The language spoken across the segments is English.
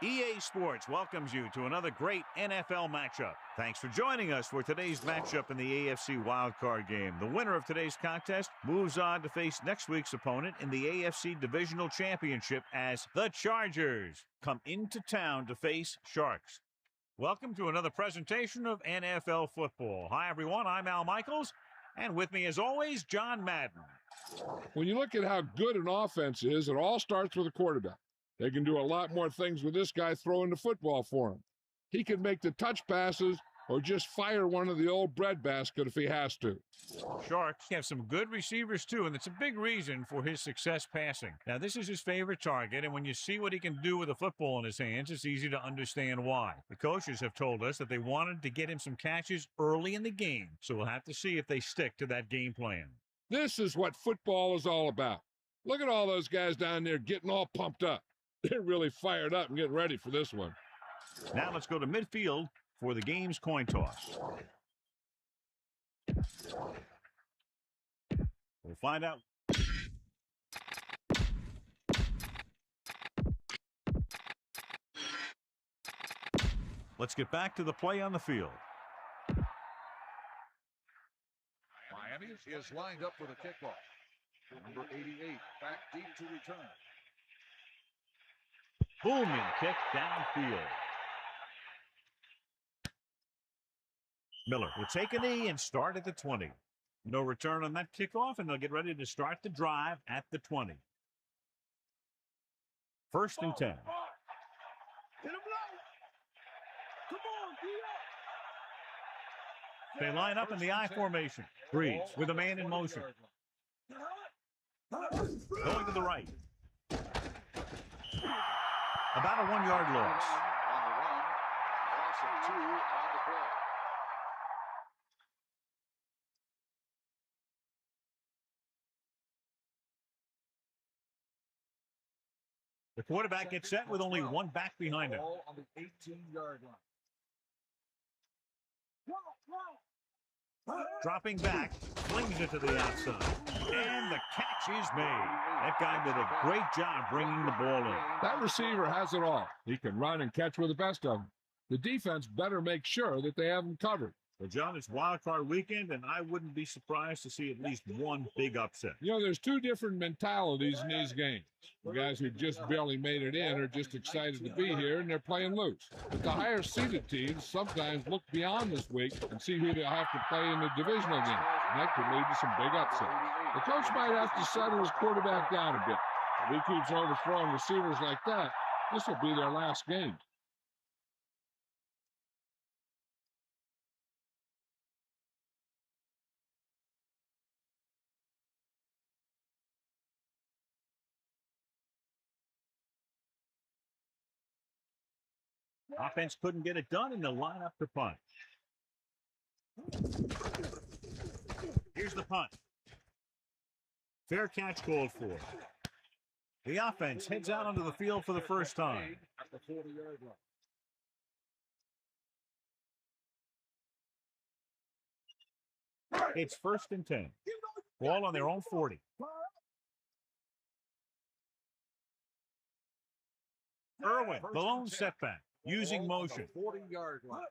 EA Sports welcomes you to another great NFL matchup. Thanks for joining us for today's matchup in the AFC wildcard game. The winner of today's contest moves on to face next week's opponent in the AFC Divisional Championship as the Chargers come into town to face Sharks. Welcome to another presentation of NFL football. Hi, everyone. I'm Al Michaels, and with me, as always, John Madden. When you look at how good an offense is, it all starts with a quarterback. They can do a lot more things with this guy throwing the football for him. He can make the touch passes or just fire one of the old breadbasket if he has to. Sharks have some good receivers, too, and it's a big reason for his success passing. Now, this is his favorite target, and when you see what he can do with a football in his hands, it's easy to understand why. The coaches have told us that they wanted to get him some catches early in the game, so we'll have to see if they stick to that game plan. This is what football is all about. Look at all those guys down there getting all pumped up. They're really fired up and getting ready for this one. Now let's go to midfield for the game's coin toss. We'll find out. Let's get back to the play on the field. Miami is lined up for the kickoff. Number 88 back deep to return. Booming kick downfield. Miller will take a knee and start at the 20. No return on that kickoff, and they'll get ready to start the drive at the 20. First and 10. They line up in the I formation. Breeze with a man in motion. Going to the right. About a 1-yard loss. On the run, loss of 2 on the play. The quarterback gets set with only one back behind him. Ball on the 18-yard line. Dropping back, flings it to the outside. And the catch is made. That guy did a great job bringing the ball in. That receiver has it all. He can run and catch with the best of them. The defense better make sure that they have him covered. Well, John, it's wild card weekend, and I wouldn't be surprised to see at least one big upset. You know, there's two different mentalities in these games. The guys who just barely made it in are just excited to be here, and they're playing loose. But the higher-seeded teams sometimes look beyond this week and see who they'll have to play in the divisional game. And that could lead to some big upsets. The coach might have to settle his quarterback down a bit. If he keeps overthrowing receivers like that, this will be their last game. Offense couldn't get it done, and they'll line up to punt. Here's the punt. Fair catch called for. The offense heads out onto the field for the first time. At the 40-yard line. It's first and 10. Ball on their own 40. Irwin, the lone setback, using motion. 40-yard line.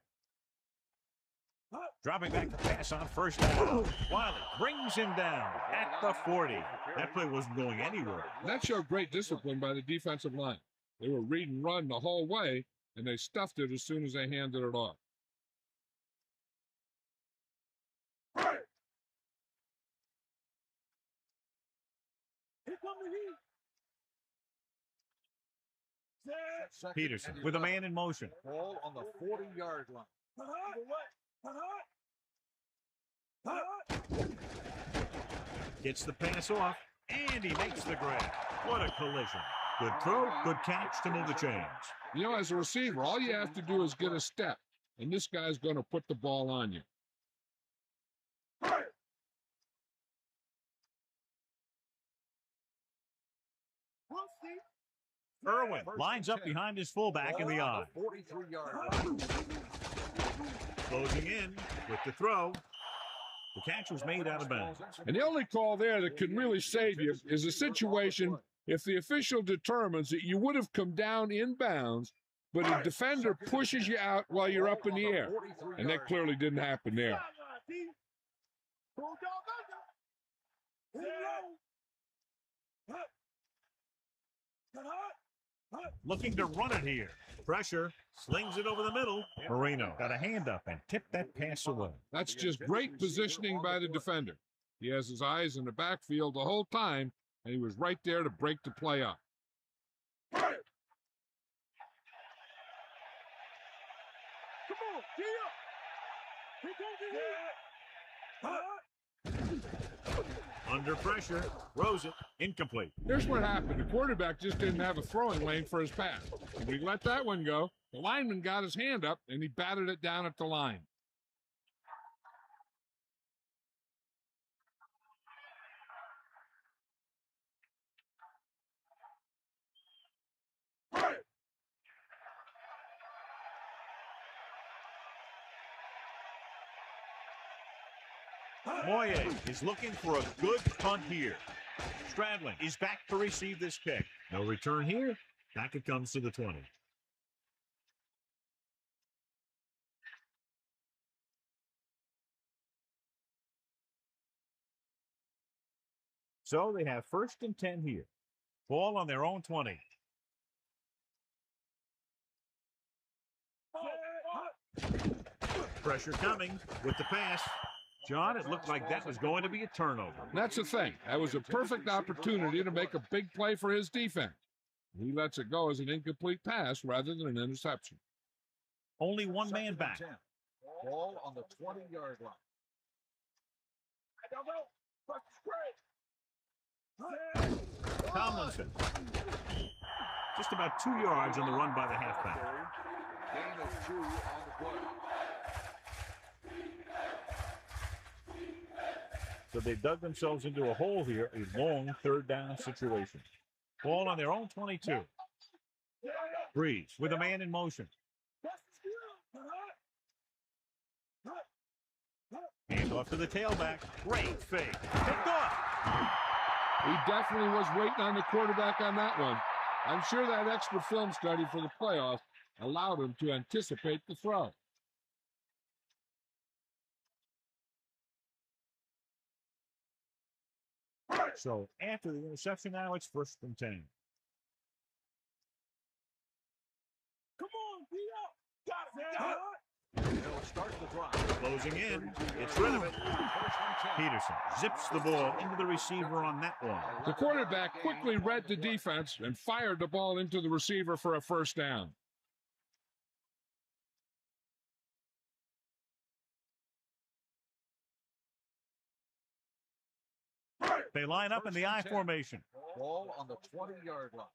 Dropping back to pass on first down. Wiley brings him down at the 40. That play wasn't going anywhere. That showed great discipline by the defensive line. They were read and run the whole way, and they stuffed it as soon as they handed it off. Peterson with a man in motion. Ball on the 40-yard line. Gets the pass off, and he makes the grab. What a collision. Good throw, good catch to move the chains. You know, as a receiver, all you have to do is get a step, and this guy's going to put the ball on you. Irwin lines up behind his fullback in the eye. 43-yard line. Closing in with the throw. The catch was made out of bounds. And the only call there that can really save you is a situation if the official determines that you would have come down in bounds but a defender pushes you out while you're up in the air, and that clearly didn't happen there. Looking to run it here. Pressure, slings it over the middle. Marino got a hand up and tipped that pass away. That's just great positioning by the defender. He has his eyes in the backfield the whole time, and he was right there to break the play up. Under pressure, throws it, incomplete. Here's what happened. The quarterback just didn't have a throwing lane for his pass. When he let that one go, the lineman got his hand up, and he batted it down at the line. Moye is looking for a good punt here. Stradlin is back to receive this kick. No return here. Back it comes to the 20. So they have 1st and 10 here. Ball on their own 20. Pressure coming with the pass. John, it looked like that was going to be a turnover. That's the thing. That was a perfect opportunity to make a big play for his defense. He lets it go as an incomplete pass rather than an interception. Only one man back. Ball on the 20-yard line. Tomlinson. Just about 2 yards on the run by the halfback. Gain of 2 on the play. So they dug themselves into a hole here, a long 3rd down situation. Ball on their own 22. Breeze with a man in motion. Hand off to the tailback. Great fake. Picked off. He definitely was waiting on the quarterback on that one. I'm sure that extra film study for the playoffs allowed him to anticipate the throw. So after the interception now, it's 1st and 10. Come on, Got it. They'll start the drive. Closing in. It's rid of it. Peterson zips the ball into the receiver on that one. The quarterback quickly read the defense and fired the ball into the receiver for a 1st down. They line up in the I formation. Ball on the 20-yard line.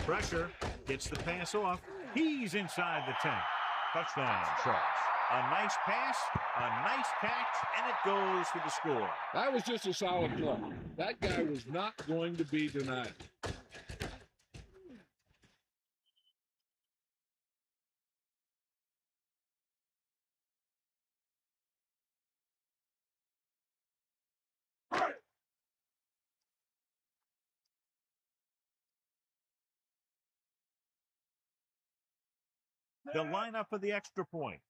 Pressure gets the pass off. He's inside the 10. Touchdown, Sharks. A nice pass, a nice catch, and it goes for the score. That was just a solid play. That guy was not going to be denied. They'll line up for the extra point.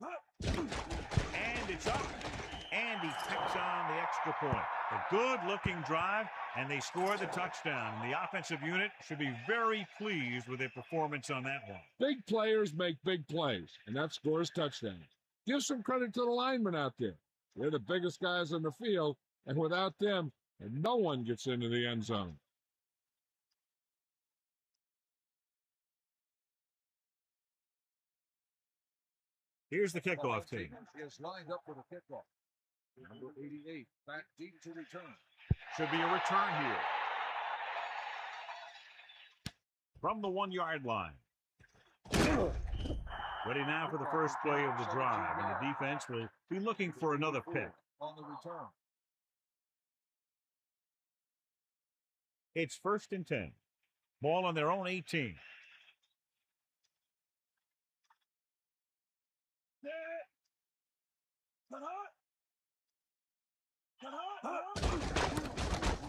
And it's up. And he picks on the extra point. A good-looking drive, and they score the touchdown. And the offensive unit should be very pleased with their performance on that one. Big players make big plays, and that scores touchdowns. Give some credit to the linemen out there. They're the biggest guys on the field, and without them, no one gets into the end zone. Here's the kickoff team. Is lined up for the kickoff. Number 88, back deep to return. Should be a return here. From the 1-yard line. Ready now for the first play of the drive, and the defense will be looking for another pick. On the return. It's 1st and 10. Ball on their own 18.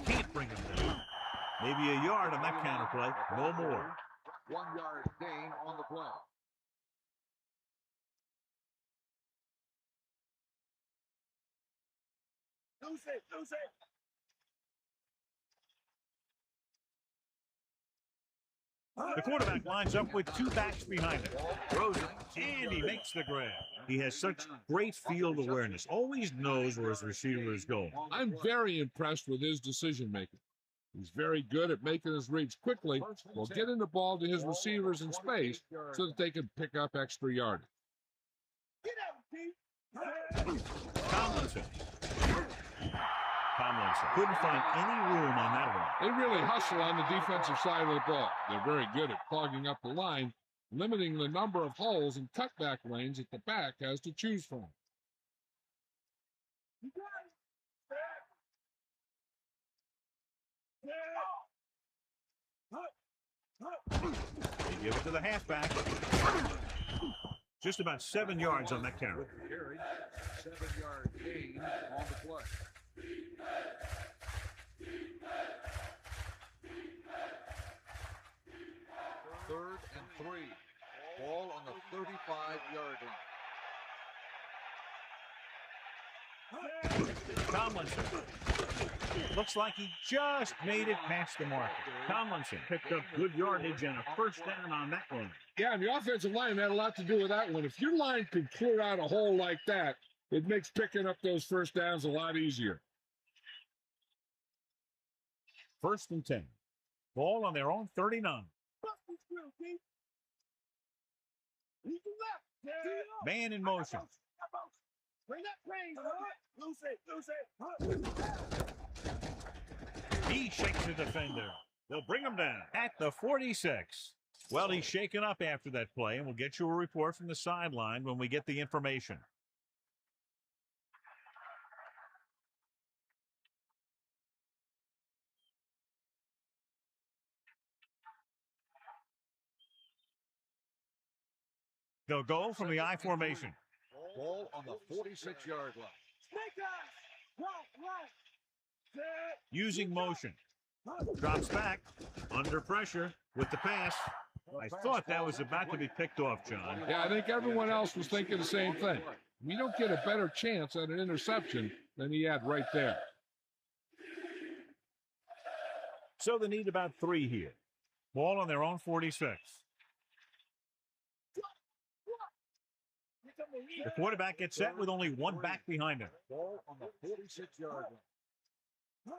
Can't bring him down. Maybe a yard on that counter play. No more. 1 yard gain on the play. Lose it. The quarterback lines up with 2 backs behind him. Throws it, and he makes the grab. He has such great field awareness. Always knows where his receiver is going. I'm very impressed with his decision-making. He's very good at making his reads quickly while getting the ball to his receivers in space so that they can pick up extra yardage. Tomlinson couldn't find any room on that one. They really hustle on the defensive side of the ball. They're very good at clogging up the line, limiting the number of holes and cutback lanes that the back has to choose from. They give it to the halfback. Just about 7 yards on that carry. 7-yard gain on the play. Third and 3. Ball on the 35-yard line. Tomlinson. Looks like he just made it past the marker. Tomlinson picked up good yardage and a first down on that one. Yeah, and the offensive line had a lot to do with that one. If your line could clear out a hole like that, it makes picking up those first downs a lot easier. 1st and 10. Ball on their own 39. Man in motion. He shakes the defender. They'll bring him down at the 46. Well, he's shaken up after that play, and we'll get you a report from the sideline when we get the information. They'll go from the I formation. Ball on the 46-yard line. Using motion. Drops back. Under pressure with the pass. I thought that was about to be picked off, John. Yeah, I think everyone else was thinking the same thing. We don't get a better chance at an interception than he had right there. So they need about 3 here. Ball on their own 46. The quarterback gets set with only 1 back behind him. Ball on the 46-yard line.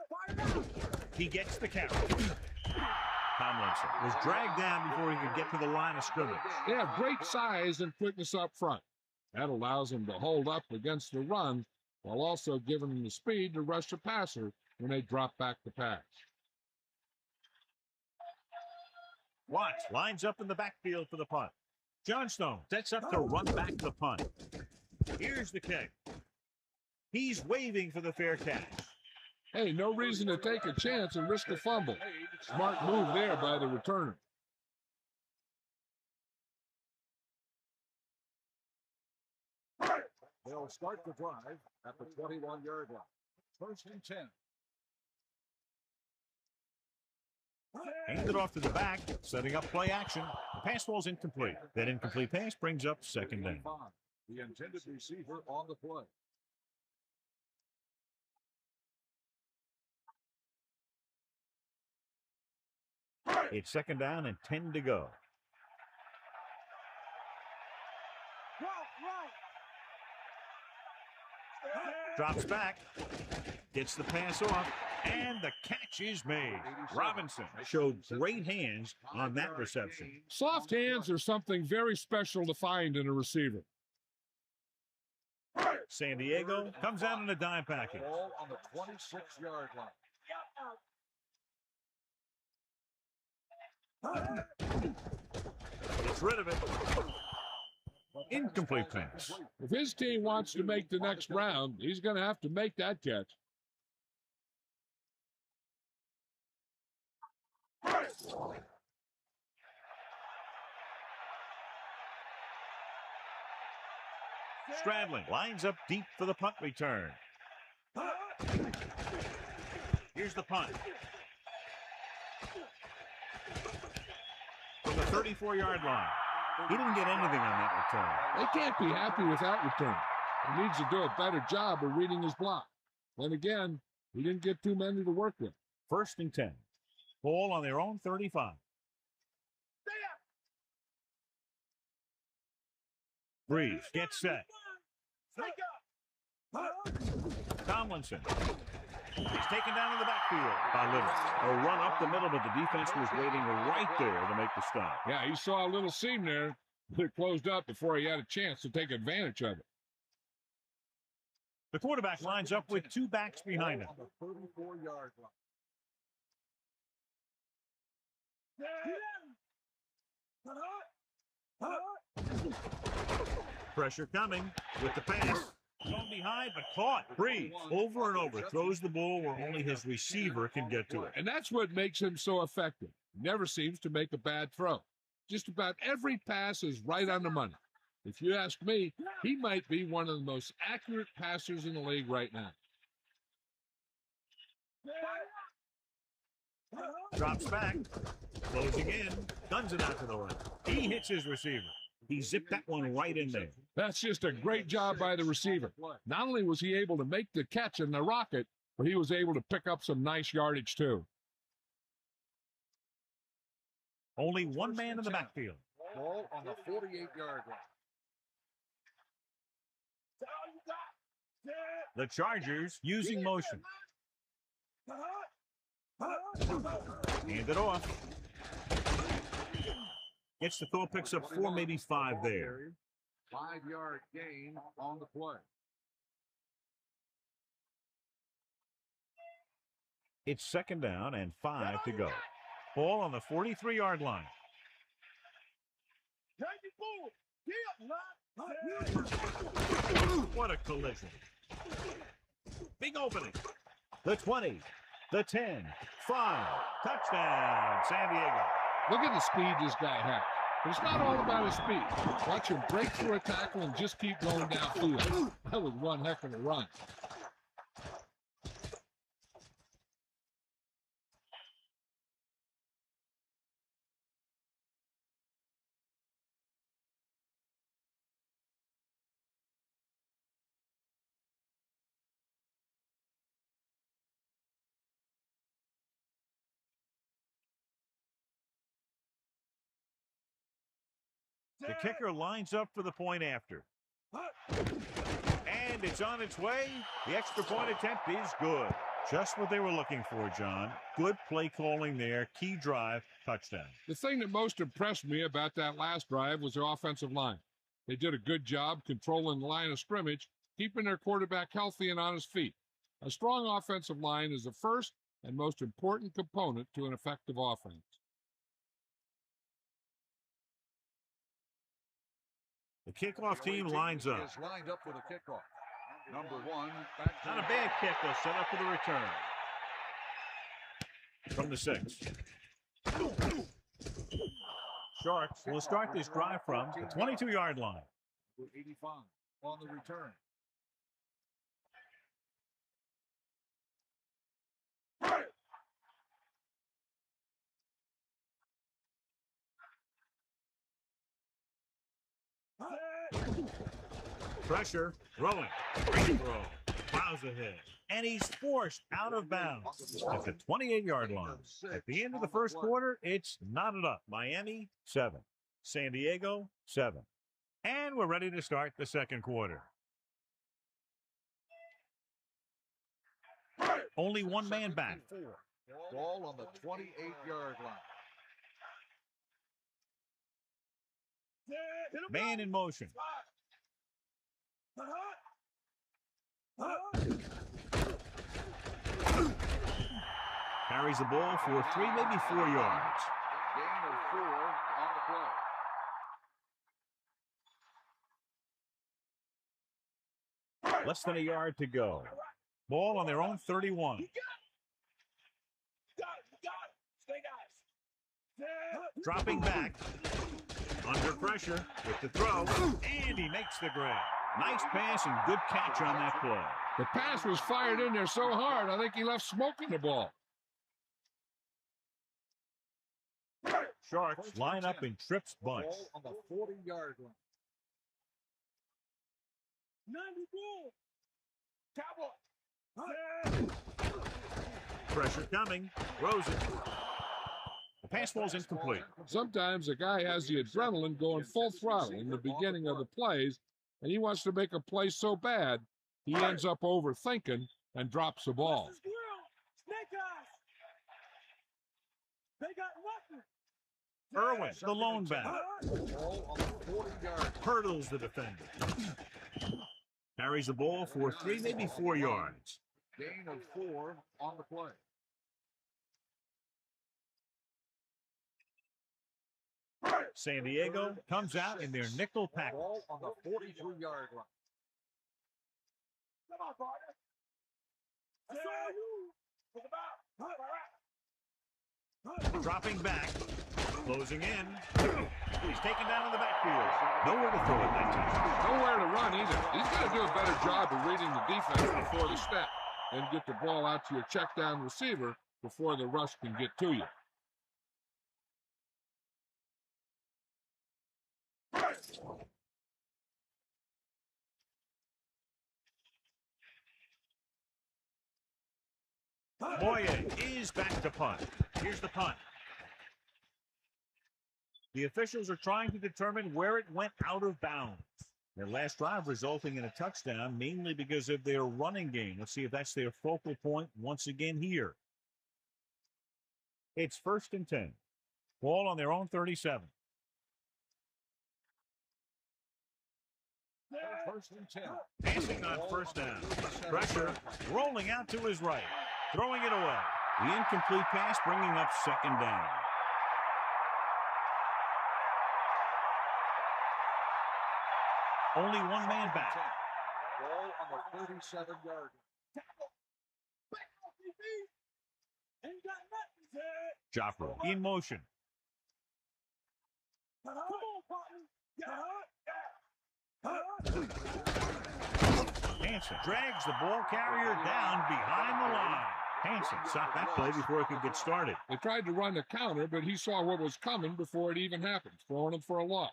He gets the carry. Tomlinson was dragged down before he could get to the line of scrimmage. They have great size and quickness up front. That allows them to hold up against the run while also giving them the speed to rush the passer when they drop back the pass. Watts lines up in the backfield for the punt. Johnstone sets up to run back the punt. Here's the kick. He's waving for the fair catch. Hey, no reason to take a chance and risk a fumble. Smart move there by the returner. They'll start the drive at the 21-yard line. 1st and 10. Hand it off to the back, setting up play action. The pass ball's incomplete. That incomplete pass brings up 2nd down. The intended receiver on the play. It's 2nd down and 10 to go. Drops back, gets the pass off, and the catch is made. Robinson showed great hands on that reception. Soft hands are something very special to find in a receiver. San Diego comes out in a dime package. Ball on the 26-yard line. Gets rid of it. Incomplete pass. If his team wants to make the next round, he's going to have to make that catch. Stradling lines up deep for the punt return. Here's the punt. From the 34-yard line. He didn't get anything on that return. They can't be happy with that return. He needs to do a better job of reading his block. Then again, he didn't get too many to work with. 1st and 10. Ball on their own 35. Breeze gets set. Tomlinson. He's taken down in the backfield by Little. A run up the middle, but the defense was waiting right there to make the stop. Yeah, he saw a little seam there, but it closed up before he had a chance to take advantage of it. The quarterback lines up with 2 backs behind him. On the 34-yard line. Pressure coming with the pass. Thrown behind, but caught. Breeze over and over. Throws the ball where only his receiver can get to it. And that's what makes him so effective. He never seems to make a bad throw. Just about every pass is right on the money. If you ask me, he might be one of the most accurate passers in the league right now. Drops back. Closing in. Guns it out to the right. He hits his receiver. He zipped that one right in there. That's just a great job by the receiver. Not only was he able to make the catch in the rocket, but he was able to pick up some nice yardage too. Only one man in the backfield. Ball on the 48-yard line. The Chargers using motion. Hand it off. Gets the throw, picks up 4, maybe 5 there. 5-yard gain on the play. It's 2nd down and 5 to go. Ball on the 43-yard line. What a collision. Big opening. The 20, the 10, 5. Touchdown, San Diego. Look at the speed this guy has. But it's not all about his speed. Watch him break through a tackle and just keep going downfield. That was one heck of a run. The kicker lines up for the point after. And it's on its way. The extra point attempt is good. Just what they were looking for, John. Good play calling there. Key drive, touchdown. The thing that most impressed me about that last drive was their offensive line. They did a good job controlling the line of scrimmage, keeping their quarterback healthy and on his feet. A strong offensive line is the first and most important component to an effective offense. The kickoff team lines up. Is lined up for the kickoff. Number 1, back to Not a bad kick. They'll set up for the return. From the 6. Sharks will start this drive from the 22-yard line. 85 on the return. Pressure, throwing, great throw, plows ahead, and he's forced out of bounds at the 28-yard line. At the end of the first quarter, it's knotted up. Miami, 7. San Diego, 7. And we're ready to start the second quarter. Only one man back. Ball on the 28-yard line. Man in motion. Carries the ball for 3, maybe 4 yards. Gain of 4 on the play. Less than a yard to go. Ball on their own 31. Dropping back. Under pressure with the throw. And he makes the grab. Nice pass and good catch on that play. The pass was fired in there so hard, I think he left smoke in the ball. Sharks line up in trips bunch. Ball on the 40-yard line. Pressure coming. Throws it. The pass ball's incomplete. Sometimes a guy has the adrenaline going full throttle in the beginning of the plays, and he wants to make a play so bad, he ends up overthinking and drops the ball. Irwin, the lone back. Ball on the 40-yard. Hurdles the defender. Carries the ball for 3, maybe 4 yards. Gain of 4 on the play. San Diego comes out in their nickel package. Ball on the 43-yard line. Dropping back. Closing in. He's taken down in the backfield. Nowhere to throw it that time. Nowhere to run either. He's got to do a better job of reading the defense before the snap and get the ball out to your check down receiver before the rush can get to you. Moye is back to punt. Here's the punt. The officials are trying to determine where it went out of bounds. Their last drive resulting in a touchdown, mainly because of their running game. Let's see if that's their focal point once again here. It's 1st and 10. Ball on their own 37. 1st and 10. Passing on 1st down. Pressure rolling out to his right. Throwing it away. The incomplete pass bringing up 2nd down. Only one man back. Ball on the 37-yard. Joffrey in motion. Hansen drags the ball carrier down behind the line. Hansen stopped that play before it could get started. They tried to run the counter, but he saw what was coming before it even happened, throwing him for a loss.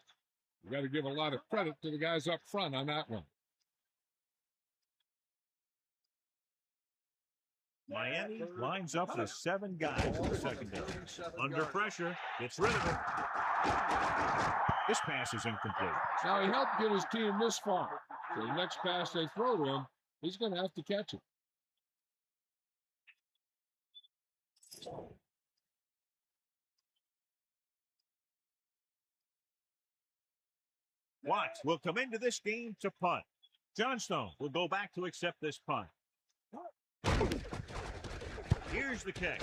You got to give a lot of credit to the guys up front on that one. Miami lines up with 7 guys in the secondary. Under pressure, gets rid of it. This pass is incomplete. Now, he helped get his team this far. So the next pass they throw to him, he's going to have to catch it. Watts will come into this game to punt. Johnstone will go back to accept this punt. Here's the kick.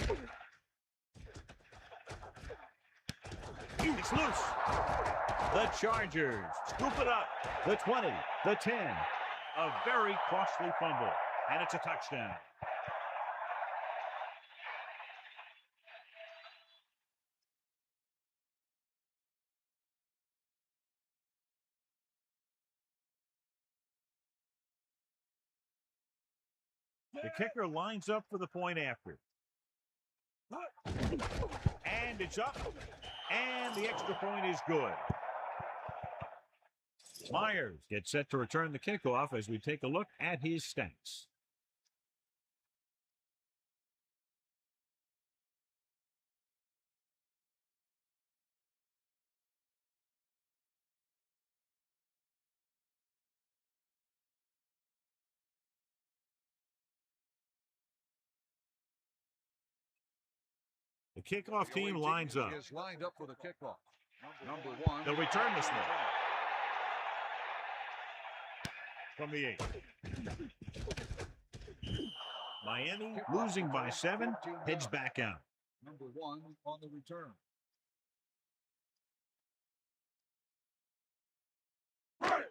It's loose. The Chargers scoop it up. The 20, the 10. A very costly fumble, and it's a touchdown. The kicker lines up for the point after. And it's up. And the extra point is good. Myers gets set to return the kickoff as we take a look at his stats. The kickoff team lines up. Is lined up for the kickoff. Number 1. They'll return this one. From the 8. Miami, losing by 7, heads back out. Number 1 on the return.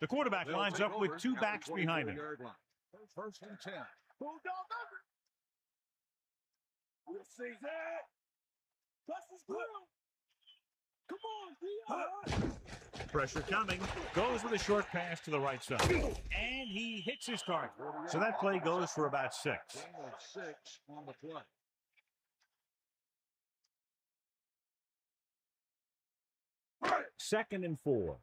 The quarterback lines up with 2 backs behind him. 1st and 10. We'll see that. Come on, pressure coming. Goes with a short pass to the right side. And he hits his target. So that play goes for about 6. Gain of 6 on the play. Second and 4.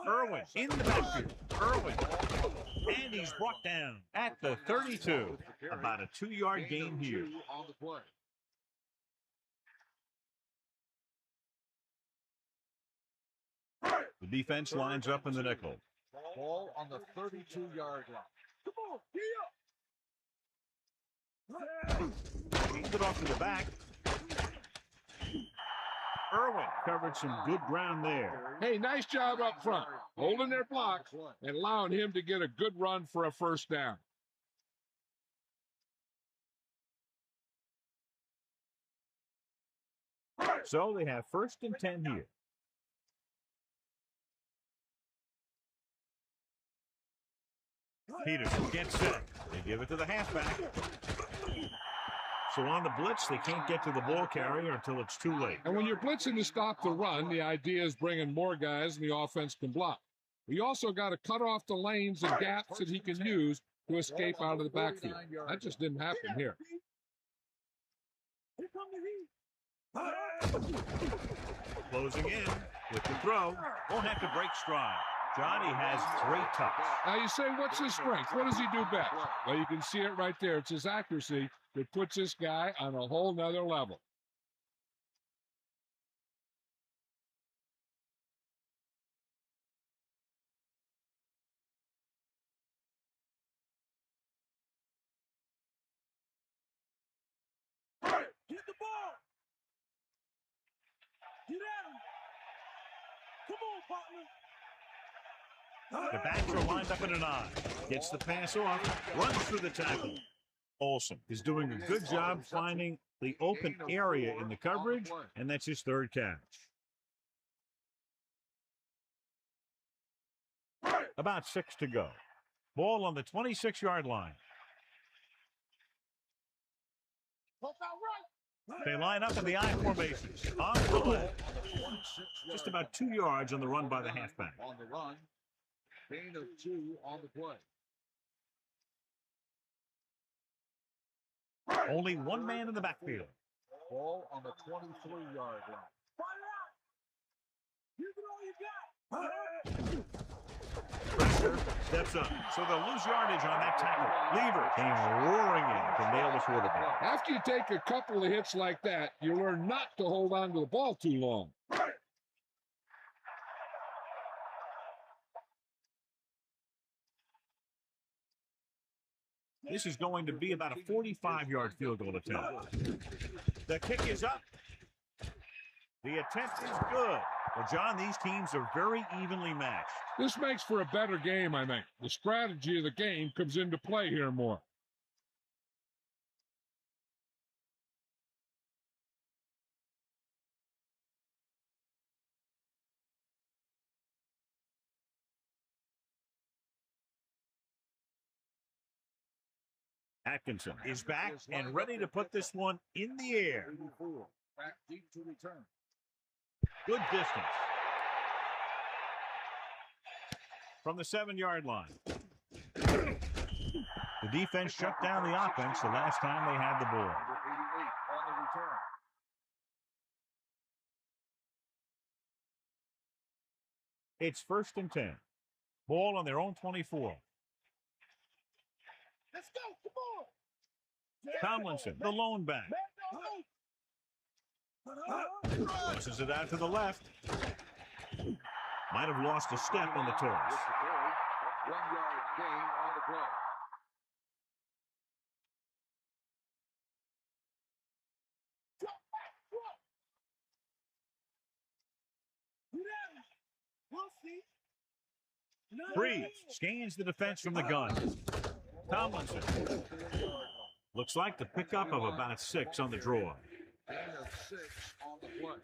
Irwin in the backfield. Irwin. And he's brought down at the 32. About a 2-yard gain here. On the play. The defense lines up in the nickel. Ball on the 32-yard line. He's it off to the back. Irwin covered some good ground there. Hey, nice job up front, holding their block and allowing him to get a good run for a first down. So they have 1st and 10 here. Peterson gets set. They give it to the halfback. So on the blitz, they can't get to the ball carrier until it's too late. And when you're blitzing to stop the run, the idea is bringing more guys and the offense can block. We also got to cut off the lanes and gaps that he can use to escape out of the backfield. That just didn't happen here. Closing in with the throw. Won't have to break stride. Johnny has great touch. Now you say, what's his strength? What does he do best? Well, you can see it right there. It's his accuracy that puts this guy on a whole nother level. Get the ball. Get at him. Come on, partner. The backs are lined up in an I. Gets the pass off, runs through the tackle. Olsen is doing a good job finding the open area in the coverage, and that's his 3rd catch. About 6 to go. Ball on the 26-yard line. They line up in the I formation. Off the left. Just about 2 yards on the run by the halfback. On the run. Gain of 2 on the play. Only one man in the backfield. Ball on the 23-yard line. Pressure steps up. So they'll lose yardage on that tackle. Lever came roaring in to nail the quarterback. After you take a couple of hits like that, you learn not to hold on to the ball too long. This is going to be about a 45-yard field goal attempt. The kick is up. The attempt is good. Well, John, these teams are very evenly matched. This makes for a better game, I think. The strategy of the game comes into play here more. Atkinson is back and ready to put this one in the air. Back deep to return. Good distance. From the 7-yard line. The defense shut down the offense the last time they had the ball. Number 88 on the return. It's 1st and 10. Ball on their own 24. Let's go. Come on. Tomlinson, the lone back. Tosses it out to the left. Might have lost a step on the toss. 1-yard gain on the play. Breeze scans the defense from the gun. Tomlinson looks like the pickup of about 6 on the draw. Gain of 6 on the play.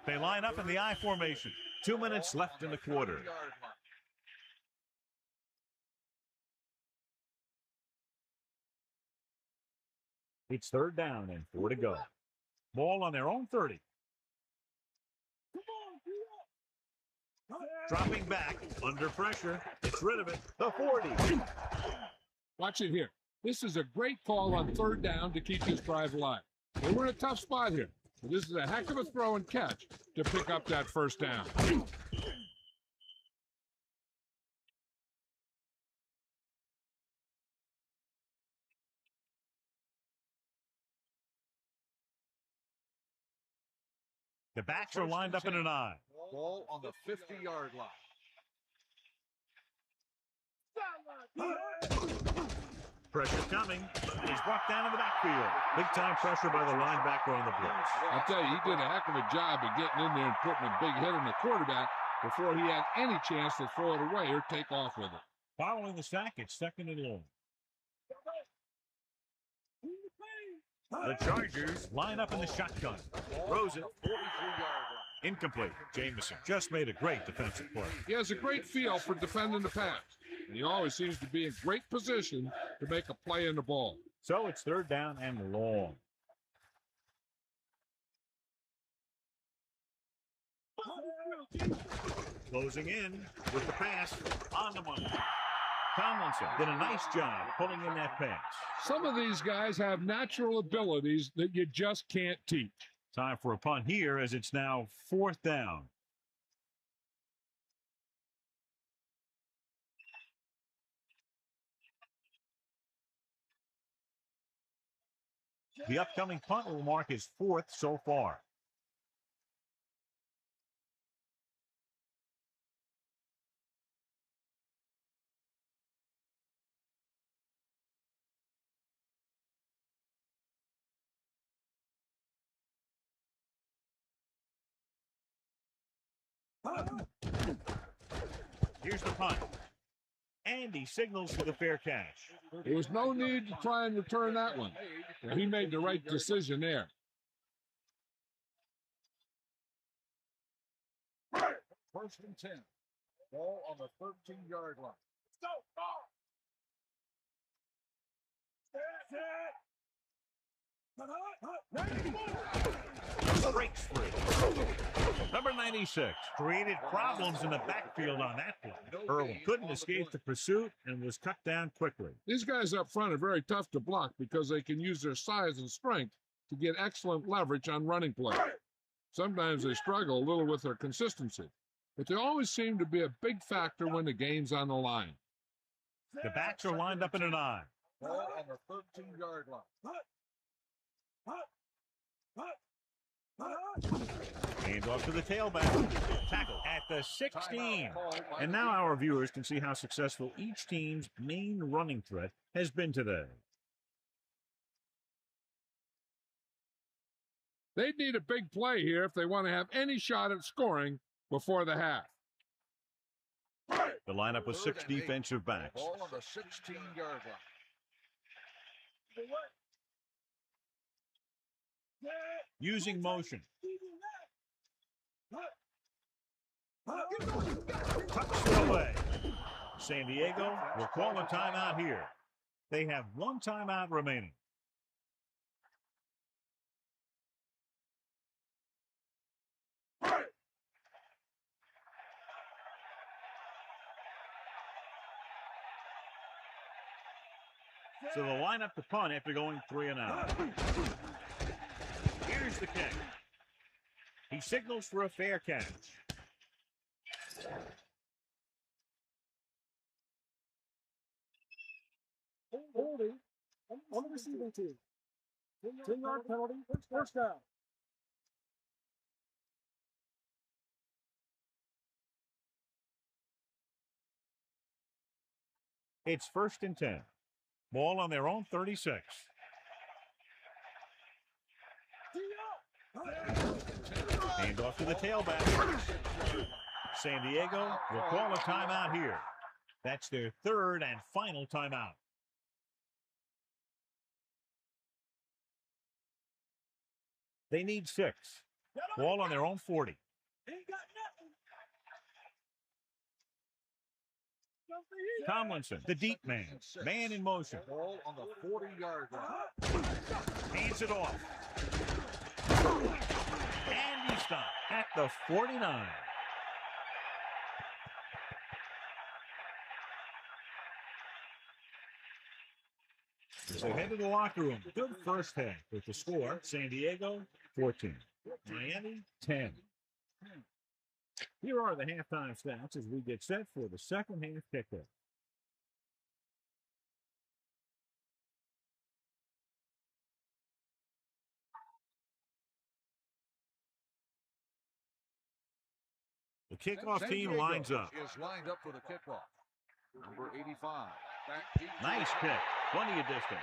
They line up in the I formation. 2 minutes left in the quarter. It's third down and 4 to go. Ball on their own 30. Dropping back, under pressure. It's rid of it. The 40. Watch it here. This is a great call on third down to keep this drive alive. They were in a tough spot here, but this is a heck of a throw and catch to pick up that first down. The backs are lined up in an I. Ball on the 50-yard line. Pressure coming, and he's brought down in the backfield. Big-time pressure by the linebacker on the blitz. I'll tell you, he did a heck of a job of getting in there and putting a big hit on the quarterback before he had any chance to throw it away or take off with it. Following the sack, it's second and long. The Chargers line up in the shotgun. Throws it. 43-yard line. Incomplete. Jamison just made a great defensive play. He has a great feel for defending the pass, and he always seems to be in great position to make a play in the ball. So it's third down and long. Closing in with the pass on the money. Tomlinson did a nice job pulling in that pass. Some of these guys have natural abilities that you just can't teach. Time for a punt here as it's now fourth down. The upcoming punt will mark his fourth so far. Here's the punt. And he signals for the fair catch. There was no need to try and return that one. He made the right decision there. First and 10. Ball on the 13-yard line. Breaks free. Number 96 created problems in the backfield on that play. Irwin couldn't escape the pursuit and was cut down quickly. These guys up front are very tough to block because they can use their size and strength to get excellent leverage on running play. Sometimes they struggle a little with their consistency, but they always seem to be a big factor when the game's on the line. The backs are lined up in an I. Ball on the 13-yard line. Hands off to the tailback. Tackle at the 16. And now our viewers can see how successful each team's main running threat has been today. They'd need a big play here if they want to have any shot at scoring before the half. The lineup with 6 defensive backs. Ball on the 16-yard line. Using motion. Tucks it away. San Diego will call a timeout here. They have 1 timeout remaining. So the lineup to punt after going 3 and out. Here's the kick. He signals for a fair catch. Holding on the receiving team. 10-yard penalty, first down. It's first and 10. Ball on their own 36. Hand off to the tailback. San Diego will call a timeout here. That's their 3rd and final timeout. They need 6. Ball on their own 40. Ain't got nothing. Tomlinson, the deep man. Man in motion. Ball on the 40-yard line. Hands it off. And he stopped at the 49. As they head to the locker room, good first half with the score, San Diego 14, Miami 10. Here are the halftime stats as we get set for the second half kickoff. The kickoff San team Diego lines up. is lined up for the kickoff. Number 85. Back deep. Nice kick. Plenty of distance.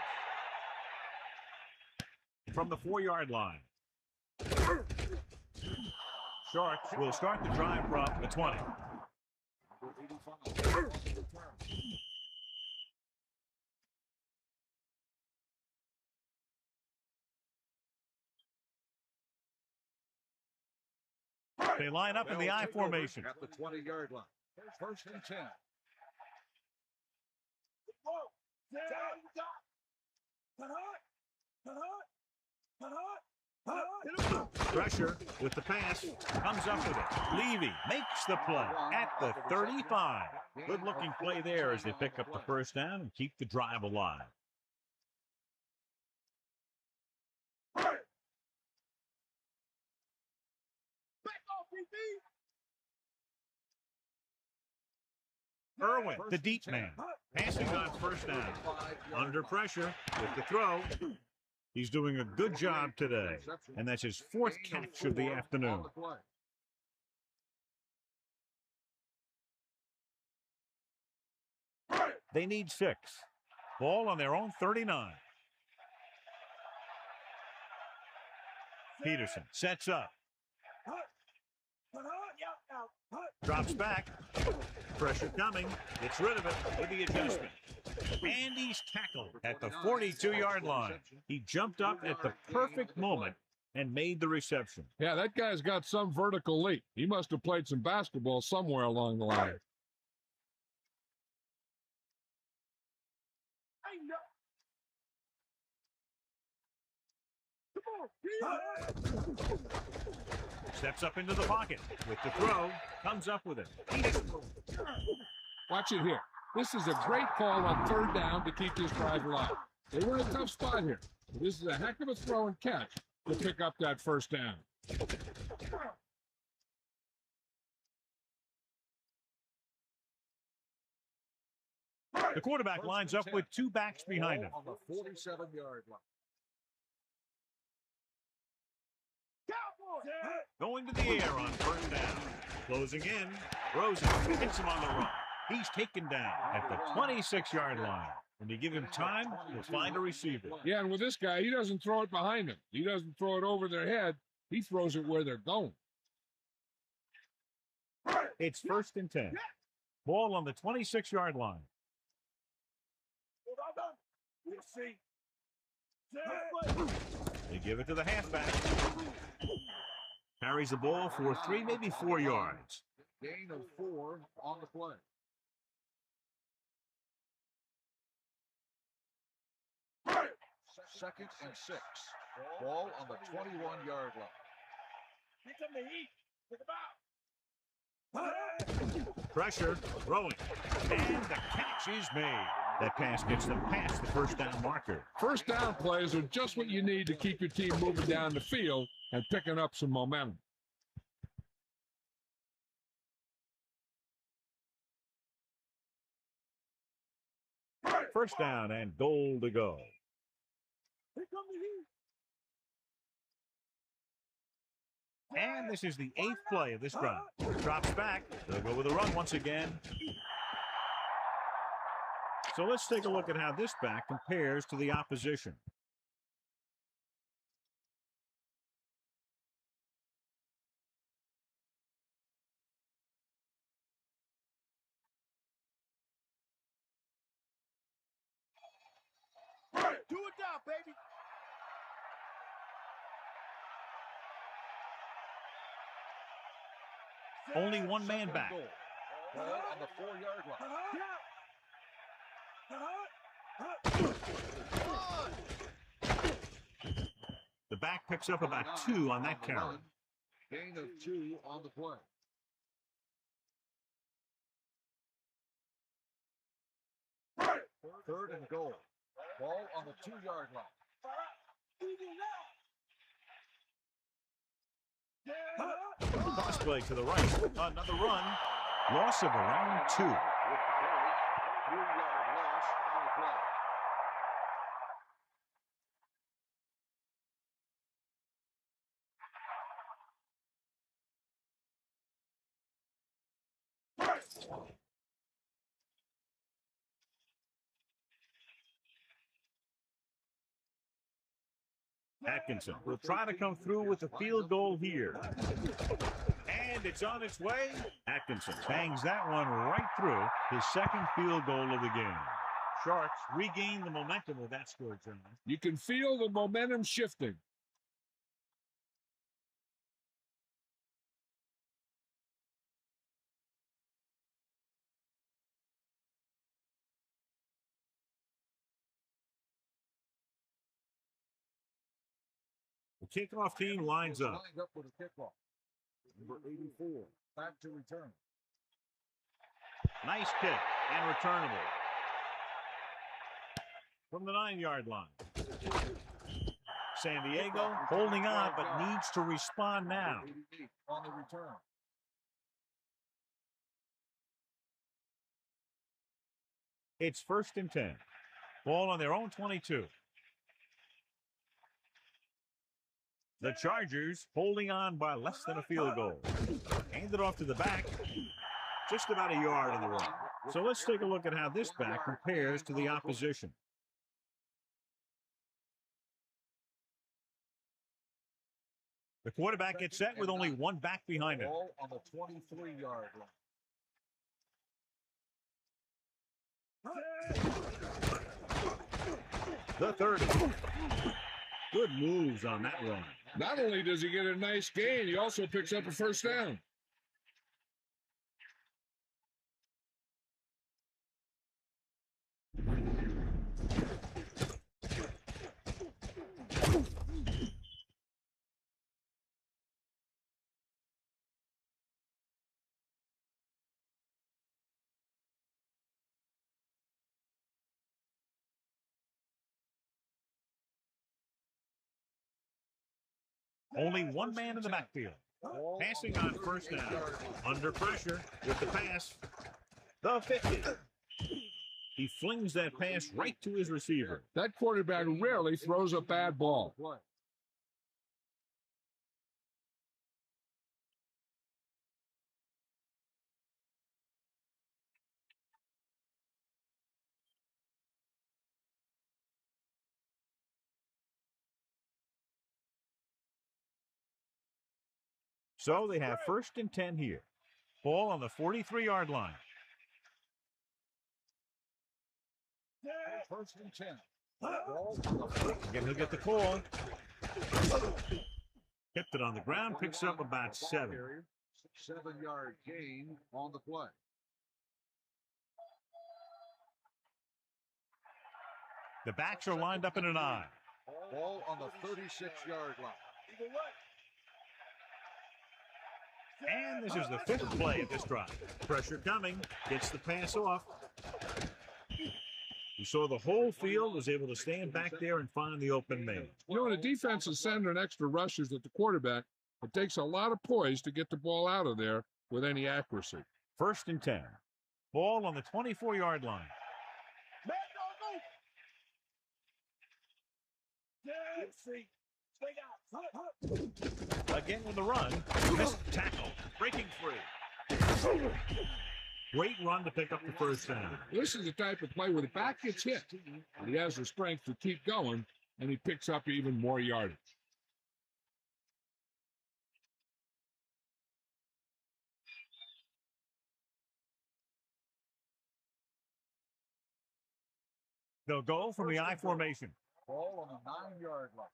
From the 4-yard line. Sharks will start the drive from the 20. Number 85. They line up in the I formation. At the 20-yard line. First and 10. Pressure with the pass. Comes up with it. Levy makes the play at the 35. Good-looking play there as they pick up the first down and keep the drive alive. Irwin, the deep man, passing on first down. Under pressure with the throw. He's doing a good job today, and that's his fourth catch of the afternoon. They need 6. Ball on their own 39. Peterson sets up. Drops back. Pressure coming. Gets rid of it with the adjustment. And he's tackled at the 42-yard line. He jumped up at the perfect moment and made the reception. Yeah, that guy's got some vertical leap. He must have played some basketball somewhere along the line. Steps up into the pocket with the throw. Comes up with it. Watch it here. This is a great call on third down to keep this drive alive. They were in a tough spot here. This is a heck of a throw and catch to pick up that first down. The quarterback lines up with 2 backs behind him. On the 47-yard line. Going to the air on first down. Closing in. Rosen hits him on the run. He's taken down at the 26-yard line. When you give him time, he'll find a receiver. Yeah, and with this guy, he doesn't throw it behind him. He doesn't throw it over their head. He throws it where they're going. It's first and 10. Ball on the 26-yard line. They give it to the halfback. Carries the ball for 3, maybe 4 yards. Gain of 4 on the play. Second and 6. Ball on the 21-yard line. Pressure, throwing, and the catch is made. That pass gets them past the first down marker. First down plays are just what you need to keep your team moving down the field and picking up some momentum. First down and goal to go. And this is the 8th play of this drive. Drops back. They'll go with a run once again. So let's take a look at how this back compares to the opposition. Do it now, baby. Only one man back. Ball on the 4-yard line. The back picks up about 2 on that carry. Gain of 2 on the play. Third and goal. Ball on the 2-yard line. Cross play to the right. Another run. Loss of around 2. 3-yard loss on the play. Atkinson will try to come through with a field goal here. And it's on its way. Atkinson bangs that one right through, his second field goal of the game. Sharks regain the momentum with that score, John. You can feel the momentum shifting. The kickoff team lines up. Lined up with a kickoff. Number 84, back to return. Nice kick and returnable. From the 9-yard line. San Diego holding on, but needs to respond now. 88 on the return. It's 1st and 10. Ball on their own 22. The Chargers holding on by less than a field goal. Handed off to the back. Just about a yard on the run. So let's take a look at how this back compares to the opposition. The quarterback gets set with only one back behind him. Ball on the 23-yard line. The 30. Good moves on that run. Not only does he get a nice gain, he also picks up a first down. Only one man in the backfield. Passing on first down. Under pressure with the pass. The 50. He flings that pass right to his receiver. That quarterback rarely throws a bad ball. So they have 1st and 10 here. Ball on the 43-yard line. 1st and 10. Again, he'll get the call. Kept it on the ground, picks up about 7. 7-yard gain on the play. The backs are lined up in an I. Ball on the 36-yard line. And this is the 5th play of this drive. Pressure coming, gets the pass off. We saw the whole field, was able to stand back there and find the open man. You know, when a defense is sending extra rushes at the quarterback, it takes a lot of poise to get the ball out of there with any accuracy. 1st and 10. Ball on the 24-yard line. Again with the run. Missed tackle. Breaking free. Great run to pick up the first down. This is the type of play where the back gets hit, and he has the strength to keep going, and he picks up even more yardage. They'll go from the I formation. Ball on the 9-yard line.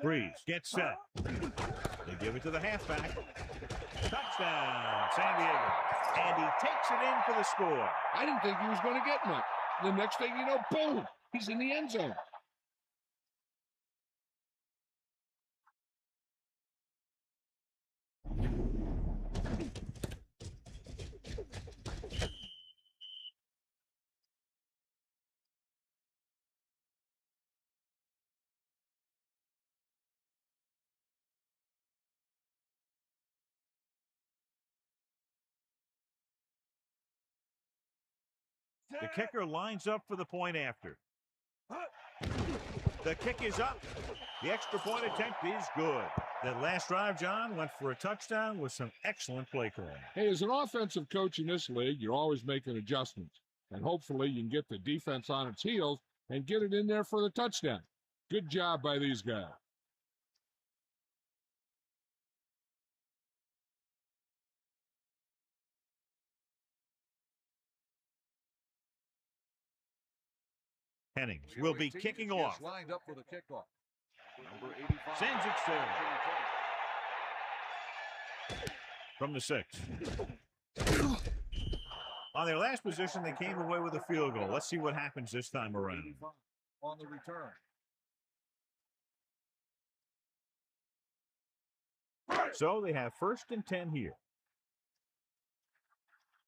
Breeze gets set. They give it to the halfback. Touchdown, San Diego. And he takes it in for the score. I didn't think he was going to get much. The next thing you know, boom, he's in the end zone. The kicker lines up for the point after. The kick is up. The extra point attempt is good. That last drive, John, went for a touchdown with some excellent play calling. Hey, as an offensive coach in this league, you're always making adjustments. And hopefully you can get the defense on its heels and get it in there for the touchdown. Good job by these guys. Hennings will be kicking off. Lined up for the kickoff. Number 85. Sends it forward. From the 6. On their last position, they came away with a field goal. Let's see what happens this time around. On the return. So they have 1st and 10 here.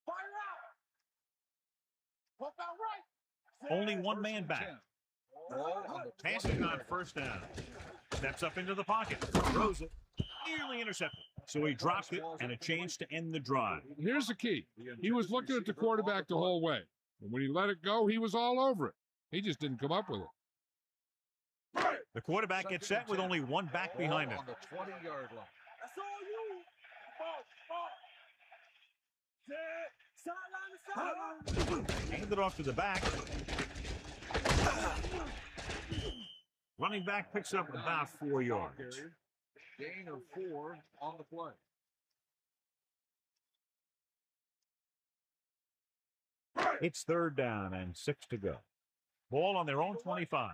Fire out. Pump out right. Only one man back. Passing on 1st down. Steps up into the pocket. Throws it. Nearly intercepted. So he dropped it and a chance to end the drive. Here's the key. He was looking at the quarterback the whole way. And when he let it go, he was all over it. He just didn't come up with it. The quarterback gets set with only one back behind him. On the 20-yard line. That's all you. Sideline to sideline. Hand it off to the back. Running back picks up about 4 yards. Gain of 4 on the play. It's 3rd down and 6 to go. Ball on their own 25.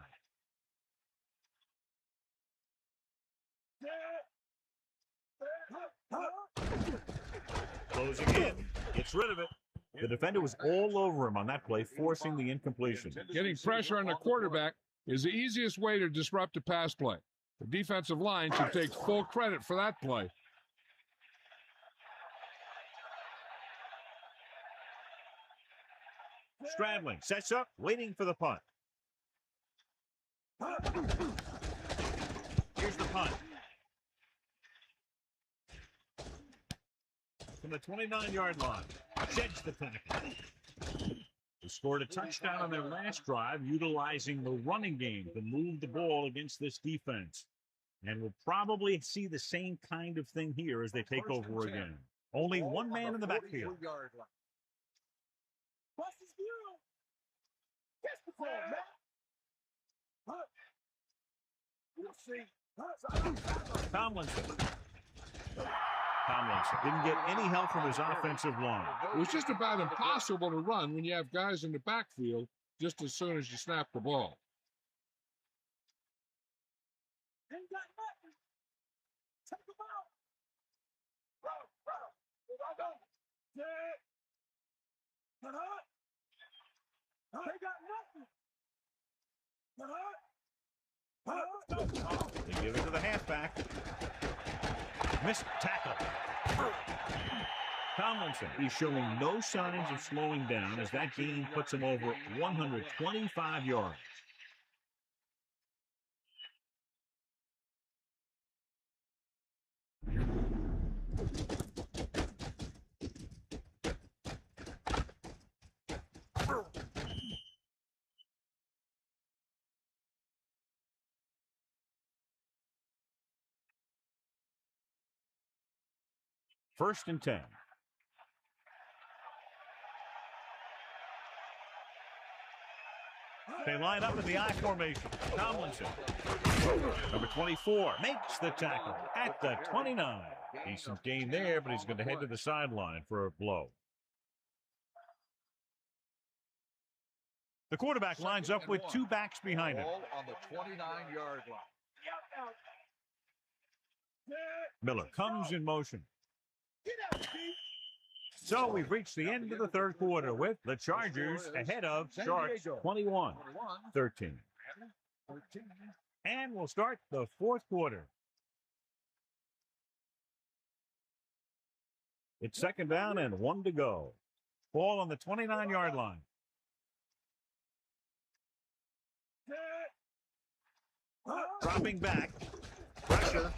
Closing in. Gets rid of it. The defender was all over him on that play, forcing the incompletion. Getting pressure on the quarterback is the easiest way to disrupt a pass play. The defensive line should take full credit for that play. Stradling sets up, waiting for the punt. Here's the punt. From the 29-yard line. Sheds the tackle. They scored a touchdown on their last drive, utilizing the running game to move the ball against this defense. And we'll probably see the same kind of thing here as they take over again. Only one man in the backfield. Bust his view. Catch the ball, man. We'll see. Tomlinson didn't get any help from his offensive line. It was just about impossible to run when you have guys in the backfield just as soon as you snap the ball. Ain't got nothing. Take him out. They got nothing. They give it to the halfback. Missed tackle. Tomlinson is showing no signs of slowing down as that gain puts him over 125 yards. First and 10. They line up in the I formation. Tomlinson, number 24, makes the tackle at the 29. Decent gain there, but he's going to head to the sideline for a blow. The quarterback lines up with 2 backs behind him. Ball on the 29-yard line. Miller comes in motion. So we've reached the end of the third quarter with the Chargers ahead of Sharks 21-13. And we'll start the fourth quarter. It's second down and 1 to go. Ball on the 29-yard line. Dropping back. Pressure.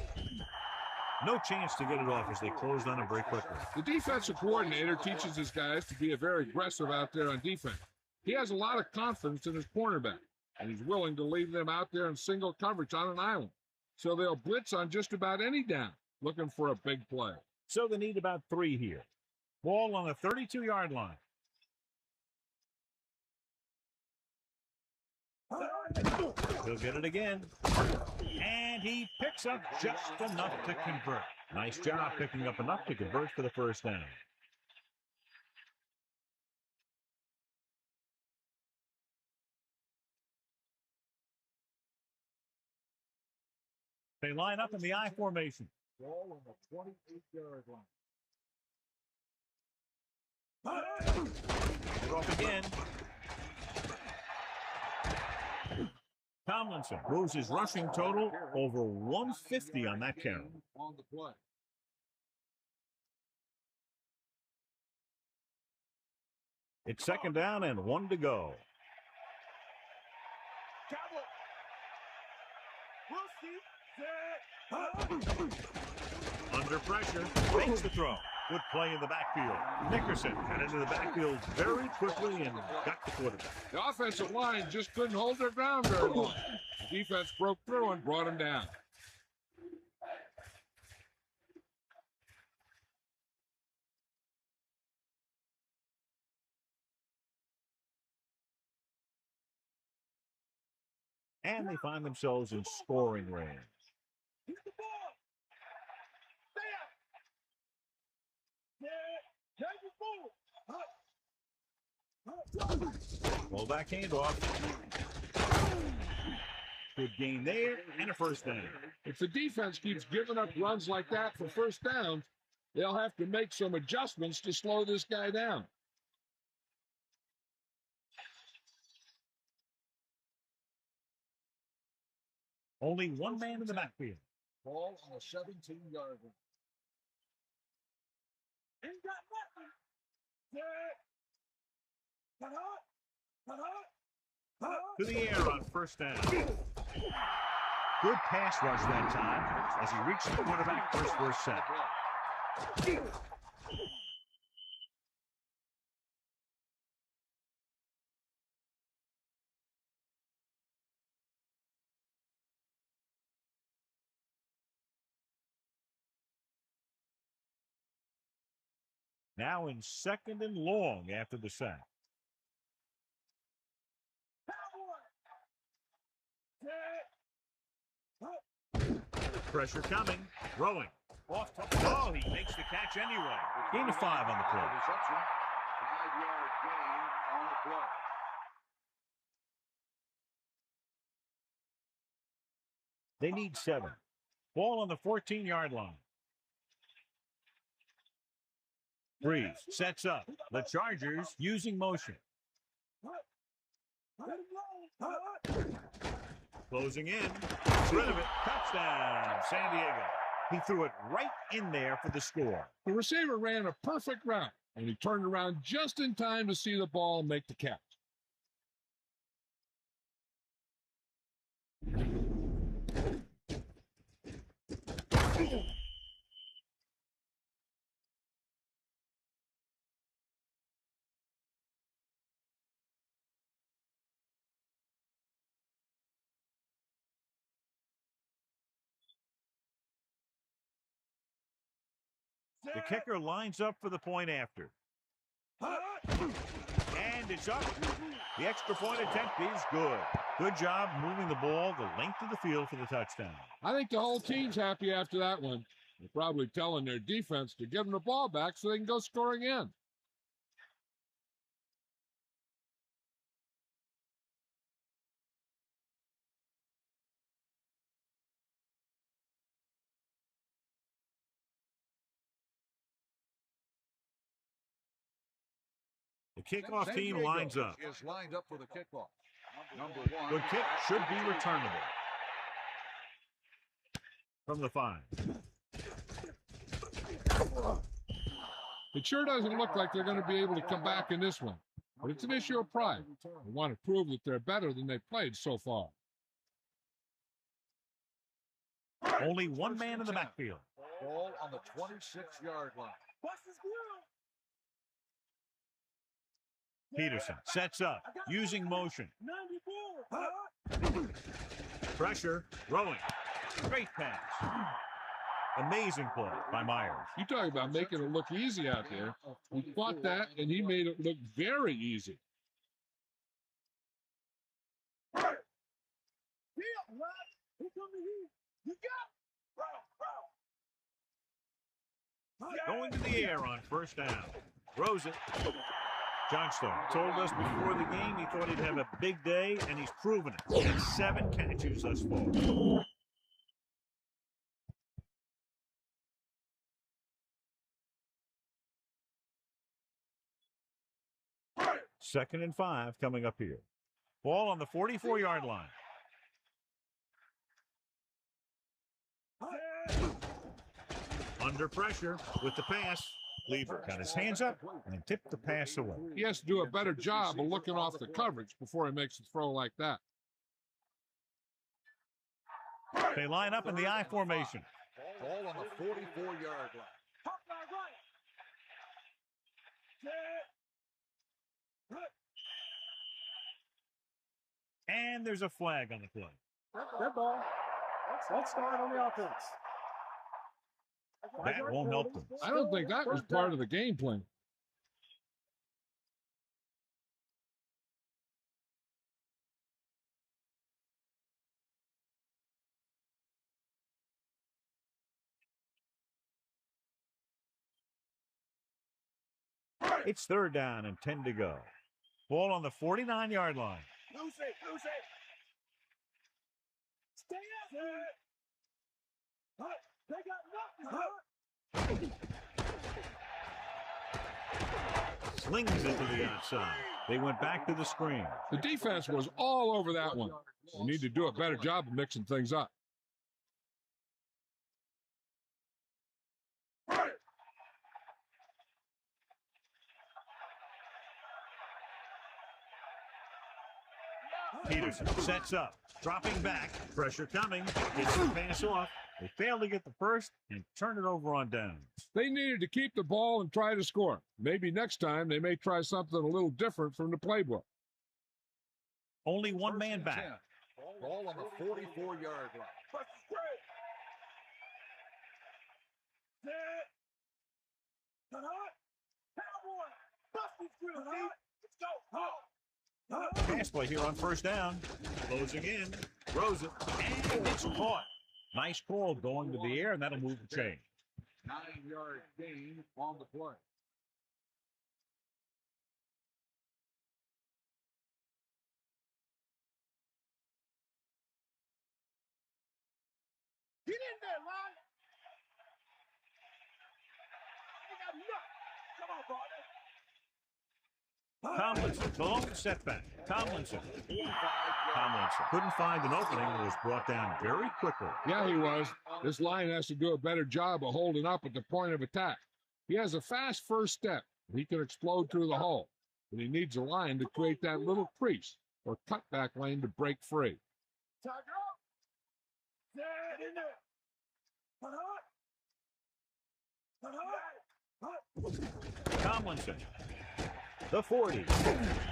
No chance to get it off as they closed on him very quickly. The defensive coordinator teaches his guys to be very aggressive out there on defense. He has a lot of confidence in his cornerback, and he's willing to leave them out there in single coverage on an island. So they'll blitz on just about any down, looking for a big play. So they need about 3 here. Ball on the 32-yard line. He'll get it again. And he picks up just enough to convert. Nice job picking up enough to convert for the first down. They line up in the I formation. Ball on the 28-yard line. They're off again. Tomlinson moves his rushing total over 150 on that carry. On the play. It's second down and 1 to go. Under pressure, makes the throw. Good play in the backfield. Nickerson got into the backfield very quickly and got the quarterback. The offensive line just couldn't hold their ground very long. The defense broke through and brought him down. And they find themselves in scoring range. Roll back handoff. Good gain there and a first down. If the defense keeps giving up runs like that for first downs, they'll have to make some adjustments to slow this guy down. Only one man in the backfield. Ball on the 17-yard line. To the air on first down. Good pass rush that time as he reached the quarterback for his first set. Now in second and long after the sack. Pressure coming. Throwing. Oh, he makes the catch anyway. Gain of 5 on the play. 5-yard gain on the play. They need 7. Ball on the 14-yard line. Breeze sets up. The Chargers using motion. Closing in. Rid of it. Touchdown, San Diego. He threw it right in there for the score. The receiver ran a perfect route, and he turned around just in time to see the ball and make the catch. The kicker lines up for the point after. And it's up. The extra point attempt is good. Good job moving the ball the length of the field for the touchdown. I think the whole team's happy after that one. They're probably telling their defense to give them the ball back so they can go scoring in. kickoff San team Diego lines up. is lined up for the kickoff. Number 1. The kick should be returnable. From the 5. It sure doesn't look like they're going to be able to come back in this one. But it's an issue of pride. They want to prove that they're better than they've played so far. Only one man in the backfield. Ball on the 26-yard line. Peterson sets up, using motion. Pressure, throwing. Great pass. Amazing play by Myers. You talk about making it look easy out there. He fought that, and he made it look very easy. Going to the air on first down. Throws it. Johnston told us before the game he thought he'd have a big day, and he's proven it. He has 7 catches thus far. Second and 5 coming up here. Ball on the 44-yard line. Under pressure with the pass. Lever got his hands up and tipped the pass away. He has to do a better job of looking off the coverage before he makes a throw like that. They line up in the I formation. Ball on the 44-yard line. And there's a flag on the play. That ball. Let's start on the offense. That won't help them. I don't think that was part of the game plan. It's third down and 10 to go. Ball on the 49-yard line. Lose it. Stay up. They got nothing. Slings it to the outside. They went back to the screen. The defense was all over that one. We need to do a better job of mixing things up. Peterson sets up, dropping back, pressure coming, gets the pass off. They failed to get the first and turn it over on downs. They needed to keep the ball and try to score. Maybe next time they may try something a little different from the playbook. Only one man back. 10. Ball on the 44-yard line. Pass play here on first down. Closing in, throws it, and it's caught. Nice call going to the air, and that'll move the chain. 9-yard gain on the play. Get in there, Ron. You got nothing. Come on, partner. Tomlinson, the lone setback. Tomlinson couldn't find an opening and was brought down very quickly. Yeah, he was. This line has to do a better job of holding up at the point of attack. He has a fast first step. He can explode through the hole. But he needs a line to create that little crease or cutback lane to break free. Tiger up. Get in there. Tomlinson, the 40.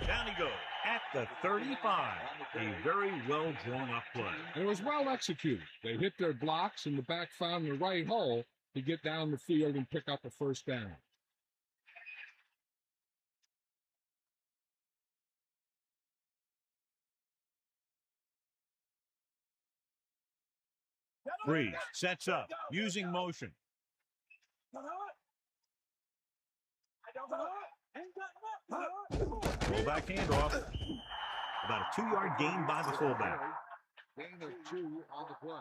Down he goes at the 35. A very well drawn up play. And it was well executed. They hit their blocks and the back found the right hole to get down the field and pick up a first down. Breeze sets up, using motion. Fullback handoff. About a 2-yard gain by the fullback. Gain of 2 on the play.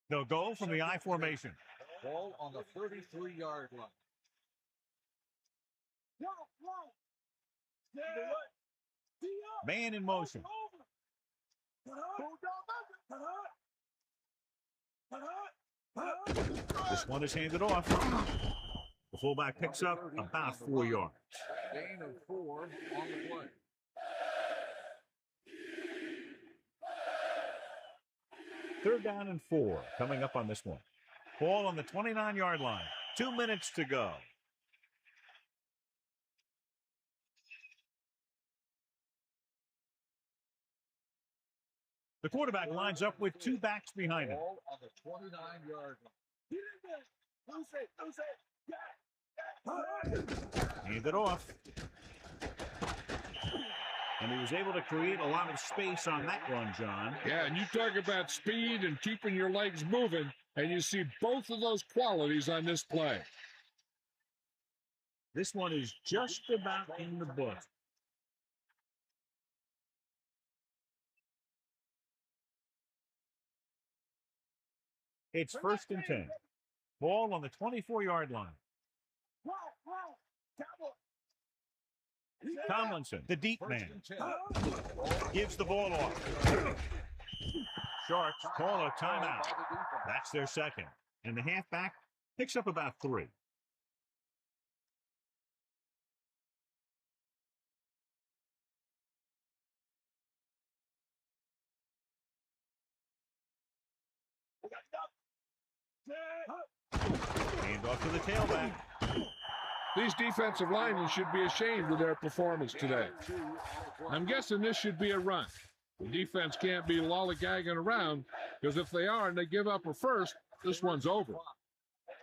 They'll go from the I formation. Ball on the 33-yard line. Man in motion. This one is handed off. The fullback picks up about 4 yards. Gain of 4 on the play. Third down and 4 coming up on this one. Ball on the 29-yard line. 2 minutes to go. The quarterback lines up with 2 backs behind him. Ball on the 29-yard line. Hand it off. And he was able to create a lot of space on that one, John. Yeah, and you talk about speed and keeping your legs moving, and you see both of those qualities on this play. This one is just about in the book. It's 1st and 10. Ball on the 24-yard line. Tomlinson, the deep man, gives the ball off. Sharks call a timeout. That's their second. And the halfback picks up about 3. Hand off to the tailback. These defensive linemen should be ashamed of their performance today. I'm guessing this should be a run. The defense can't be lollygagging around, because if they are and they give up a first, this one's over.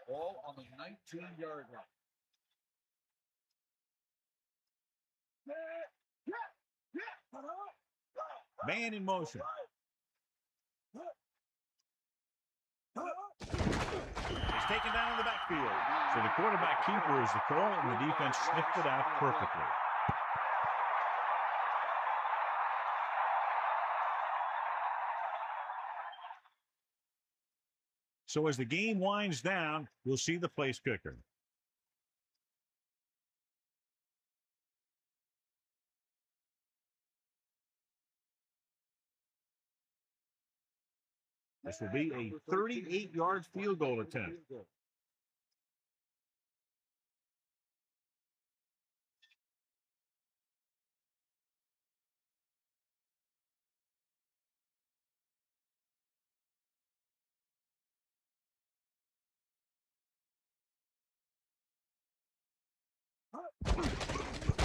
Ball on the 19-yard line. Man in motion. He's taken down in the backfield. So the quarterback keeper is the call, and the defense sniffed it out perfectly. So as the game winds down, we'll see the place kicker. This will be a 38-yard field goal attempt.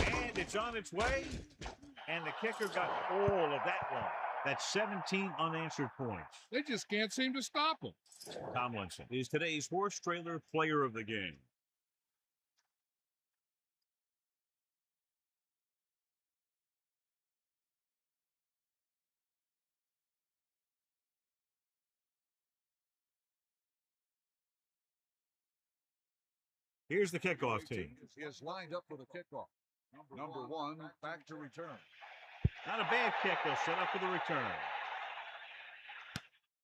And it's on its way. And the kicker got all of that one. That's 17 unanswered points. They just can't seem to stop him. Tomlinson is today's horse trailer player of the game. Here's the kickoff team. Is lined up for the kickoff. Number 1, back to return. Not a bad kick. They'll set up for the return.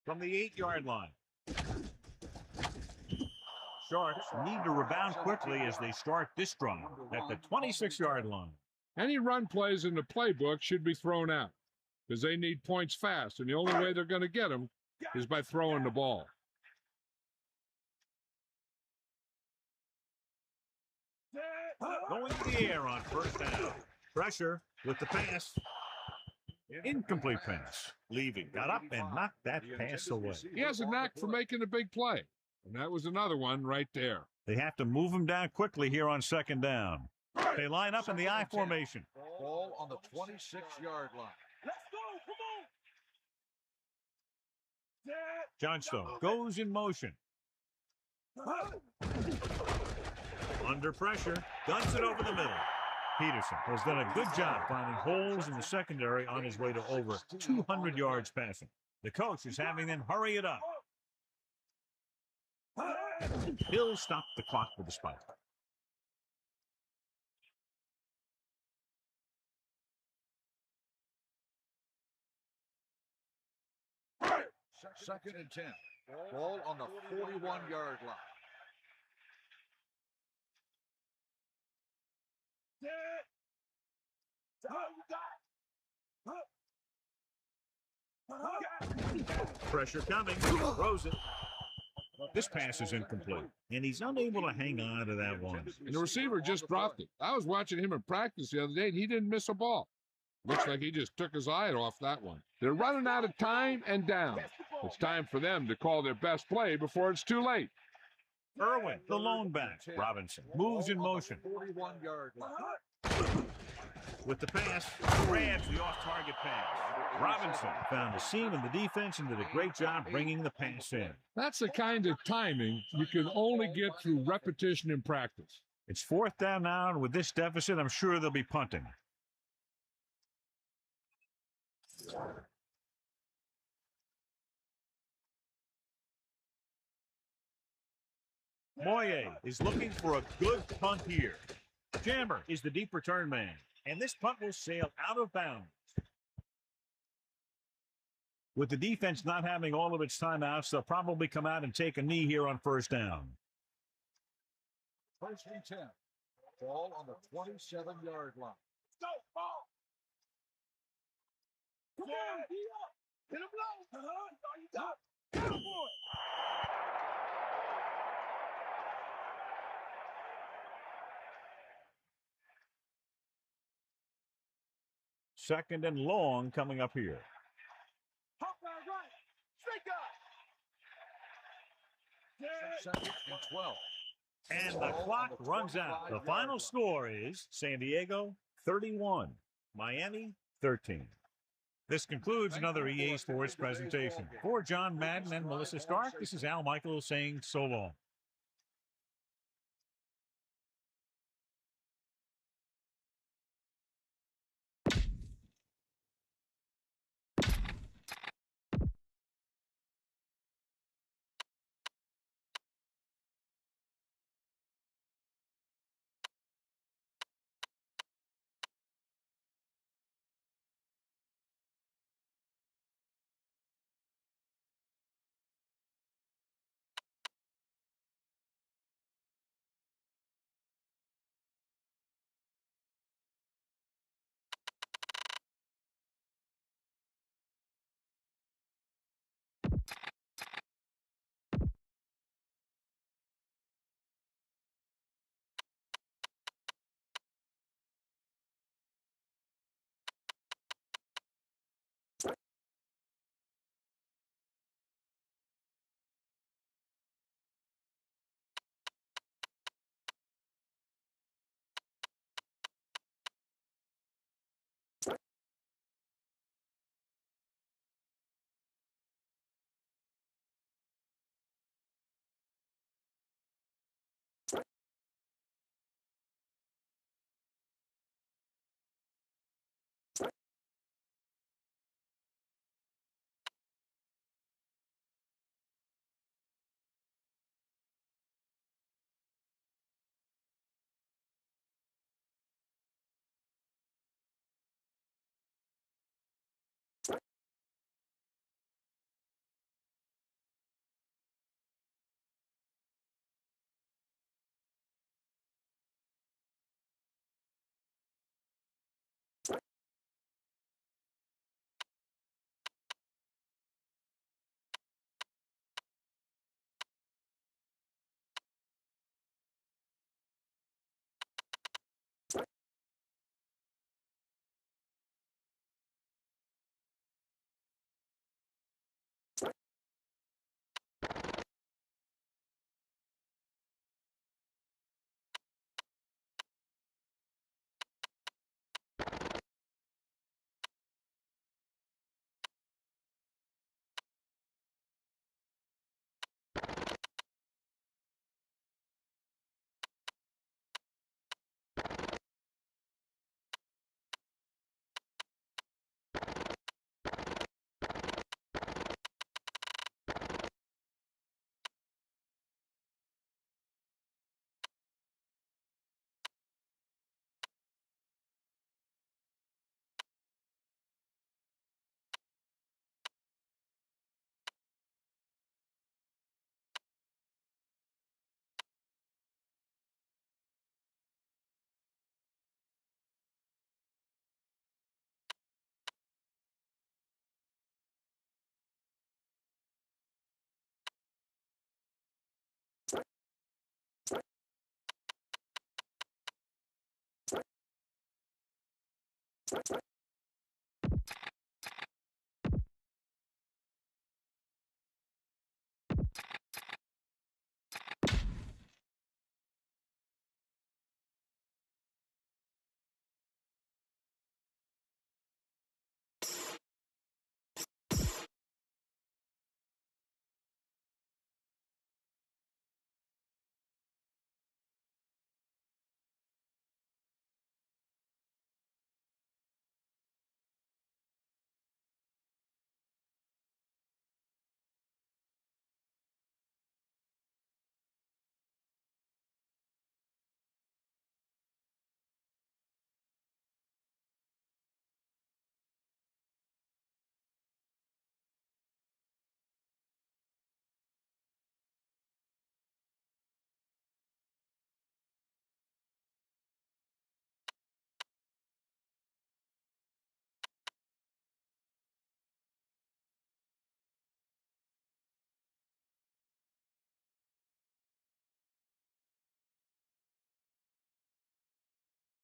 From the 8-yard line. Sharks need to rebound quickly as they start this drive at the 26-yard line. Any run plays in the playbook should be thrown out, because they need points fast, and the only way they're going to get them is by throwing the ball. Going to the air on first down. Pressure with the pass. Incomplete pass. Leaving. Got up and knocked that pass away. He has a knack for making a big play, and that was another one right there. They have to move him down quickly here on second down. They line up in the I formation. Ball on the 26-yard line. Johnstone goes in motion. Under pressure, guns it over the middle. Peterson has done a good job finding holes in the secondary on his way to over 200 yards passing. The coach is having them hurry it up. He'll stop the clock with the spike. Second and 10. Ball on the 41-yard line. Pressure coming. Throws it. This pass is incomplete, and he's unable to hang on to that one. And the receiver just dropped it. I was watching him in practice the other day, and he didn't miss a ball. Looks like he just took his eye off that one. They're running out of time and down. It's time for them to call their best play before it's too late. Irwin, the lone back. Robinson moves in motion. 41-yard line. With the pass, grabs the off-target pass. Robinson found a seam in the defense and did a great job bringing the pass in. That's the kind of timing you can only get through repetition in practice. It's 4th down now, and with this deficit, I'm sure they'll be punting. Moye is looking for a good punt here. Jammer is the deep return man, and this punt will sail out of bounds. With the defense not having all of its timeouts, they'll probably come out and take a knee here on 1st down. 1st and 10. Ball on the 27-yard line. Go, ball. Come on, be up. Hit him low. Come on, boy. Second and long coming up here. Hop round right. Straight up. 2nd and 12. And the clock runs out. The final score is San Diego 31, Miami 13. This concludes another EA Sports presentation. For John Madden and Melissa Stark, this is Al Michaels saying so long.